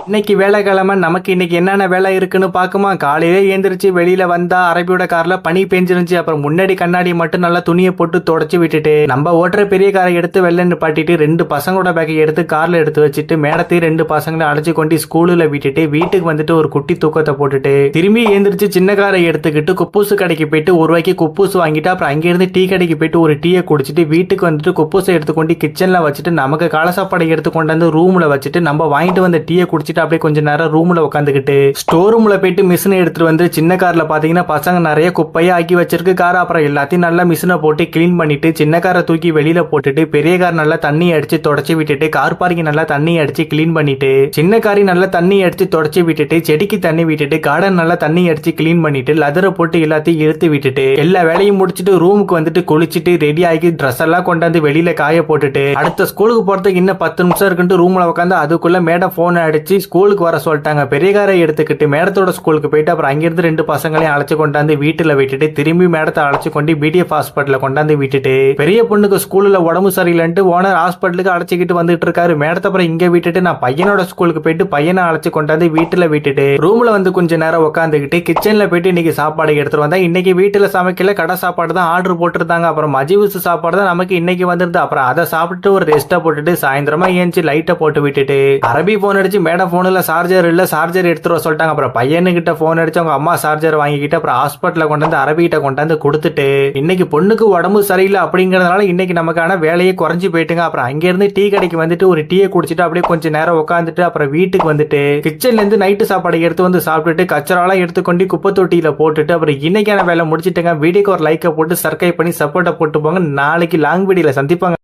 இன்னைக்கு வேலைக்கிழமை நமக்கு இன்னைக்கு என்னென்ன வேலை இருக்குன்னு பாக்குமா. காலையில ஏந்திரிச்சு வெளியில வந்தா அரபியோட கார்ல பனி பெஞ்சிருந்துச்சு. அப்புறம் முன்னாடி கண்ணாடி மட்டும் நல்லா துணியை போட்டு தொடச்சு விட்டுட்டு நம்ம ஓட்டுற பெரிய காரை எடுத்து வெளில நிப்பாட்டிட்டு 2 பசங்களோட பேக்கை எடுத்து கார்ல எடுத்து வச்சுட்டு மேடத்தையும் 2 பசங்களை அழைச்சு கொண்டு ஸ்கூல்ல விட்டுட்டு வீட்டுக்கு வந்துட்டு ஒரு குட்டி தூக்கத்தை போட்டுட்டு திரும்பி ஏந்திரிச்சு சின்ன காரை எடுத்துக்கிட்டு குப்பூசு கடைக்கு போயிட்டு 1 ரூபாய்க்கு குப்பூசு வாங்கிட்டு அப்புறம் அங்கிருந்து டீ கடைக்கு போயிட்டு ஒரு டீயை குடிச்சிட்டு வீட்டுக்கு வந்துட்டு குப்பூசை எடுத்துக்கொண்டு கிச்சன்ல வச்சுட்டு நமக்கு காலை சாப்பாடை எடுத்து கொண்டு வந்து ரூம்ல வச்சுட்டு நம்ம வாங்கிட்டு வந்த டீயை குடிச்சிட்டு அப்படியே கொஞ்ச நேரம் ரூம்ல உட்காந்துக்கிட்டு ஸ்டோர் ரூம்ல போயிட்டு மிஷினை எடுத்துட்டு வந்து சின்ன கார்ல பாத்தீங்கன்னா பசங்க நிறைய குப்பையா ஆக்கி வச்சிருக்கு கார். அப்புறம் எல்லாத்தையும் நல்லா மிஷினை போட்டு கிளீன் பண்ணிட்டு சின்ன காரை தூக்கி வெளியில போட்டுட்டு பெரிய கார் நல்லா தண்ணி அடிச்சு தொடச்சி விட்டுட்டு கார் பார்க்கிங் நல்லா தண்ணி அடிச்சு கிளீன் பண்ணிட்டு சின்ன காரி நல்லா தண்ணி அடிச்சு தொடச்சி விட்டுட்டு செடிக்கு தண்ணி விட்டுட்டு கார்டன் நல்லா தண்ணி அடிச்சு கிளீன் பண்ணிட்டு லதரை போட்டு எல்லாத்தையும் இழுத்து விட்டுட்டு எல்லா வேலையும் முடிச்சுட்டு ரூமுக்கு வந்துட்டு குளிச்சுட்டு ரெடி ஆகி ட்ரெஸ் எல்லாம் கொண்டாந்து வெளியில காய போட்டுட்டு அடுத்த ஸ்கூலுக்கு போறதுக்கு இன்னும் 10 நிமிஷம் இருக்குன்னு ரூம்ல உட்காந்து அதுக்குள்ள மேடம் போன் அடிச்சு ஸ்கூலுக்கு வர சொல்லிட்டாங்க. பெரிய காரை எடுத்துக்கிட்டு மேடத்தோட ஸ்கூலுக்கு போயிட்டு அப்புறம் அங்கிருந்து 2 பசங்களையும் அழைச்சு கொண்டாந்து வீட்டுல விட்டுட்டு திரும்பி மேடத்தை அழைச்சு கொண்டு பிடிஎஃப் ஹாஸ்பிட்டல கொண்டாந்து விட்டுட்டு பெரிய பொண்ணுக்கு ஸ்கூல்ல உடம்பு சரியில்லைன்ட்டு ஓனர் ஹாஸ்பிட்டலுக்கு அழைச்சிக்கிட்டு வந்துட்டு இருக்காரு. மேடத்தை அப்புறம் இங்க விட்டுட்டு நான் பையனோட ஸ்கூலுக்கு போயிட்டு பையனை அழைச்சு கொண்டாந்து வீட்டுல விட்டுட்டு ரூம்ல வந்து கொஞ்ச நேரம் உட்காந்துக்கிட்டு கிச்சன்ல போயிட்டு இன்னைக்கு சாப்பாடு எடுத்துட்டு வந்தா. இன்னைக்கு வீட்டுல சமைக்கல, கடை சாப்பாடு தான் ஆர்டர் போட்டுருந்தாங்க. அப்புறம் மஜிவுஸ் சாப்பாடு தான் நமக்கு இன்னைக்கு வந்துருது. அப்புறம் அதை சாப்பிட்டு ஒரு ரெஸ்ட்டை போட்டுட்டு சாயந்தரமா ஏஞ்சி லைட்டை போட்டு விட்டுட்டு அரபி போன் அடிச்சு மேடம் போன்ல சார்ஜர் இல்ல, சார்ஜர் எடுத்துட்டு சொல்லிட்டாங்க. அப்புறம் பையனுக்கிட்ட போன் அடிச்சு அவங்க அம்மா சார்ஜர் வாங்கிக்கிட்டு அப்புறம் ஹாஸ்பிட்டல கொண்டாந்து அரபிகிட்ட கொண்டாந்து கொடுத்துட்டு இன்னைக்கு பொண்ணுக்கு உடம்பு சரியில்லை அப்படிங்கறதுனால இன்னைக்கு நமக்கான வேலையே குறைஞ்சு போயிட்டுங்க. அப்புறம் அங்க இருந்து டீ கடைக்கு வந்துட்டு ஒரு டீயை குடிச்சிட்டு அப்படியே கொஞ்சம் நேரம் உட்காந்துட்டு அப்புறம் வீட்டுக்கு வந்துட்டு கிச்சன்ல இருந்து நைட்டு சாப்பாடு எடுத்து வந்து சாப்பிட்டுட்டு கச்சராலாம் எடுத்துக்கொண்டு குப்பை தொட்டியில போட்டுட்டு அப்புறம் இன்னைக்கான வேலை முடிச்சிட்டுங்க. வீடியோக்கு ஒரு லைக்கை போட்டு சப்ஸ்கிரைப் பண்ணி சப்போர்ட்டை போட்டு போங்க. நாளைக்கு லாங் வீடியோல சந்திப்பாங்க.